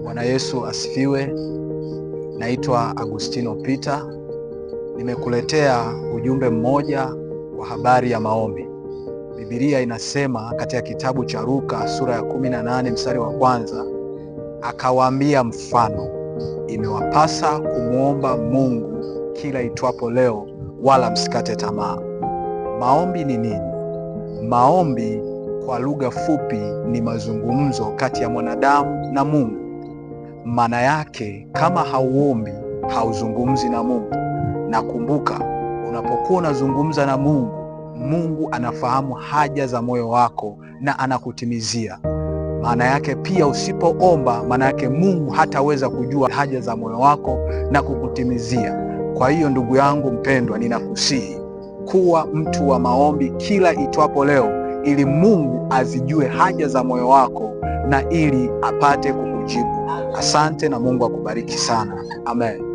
Bwana Yesu asifiwe. Naitwa Agustino Peter. Nimekuletea ujumbe mmoja wa habari ya maombi. Biblia inasema katika kitabu cha Luka sura ya 18 mstari wa kwanza, akawaambia mfano, imewapasa kumwomba Mungu kila itwapo leo, wala msikate tamaa. Maombi ni nini? Maombi kwa lugha fupi ni mazungumzo kati ya mwanadamu na Mungu. Maana yake kama hauombi, hauzungumzi na Mungu. Na kumbuka, unapokuwa unazungumza na Mungu, Mungu anafahamu haja za moyo wako na anakutimizia. Maana yake pia usipoomba, maana yake Mungu hataweza kujua haja za moyo wako na kukutimizia. Kwa hiyo ndugu yangu mpendwa, ninakusihi kuwa mtu wa maombi kila itwapo leo, ili Mungu azijue haja za moyo wako na ili apate kukujibu. Asante na Mungu akubariki sana. Amen.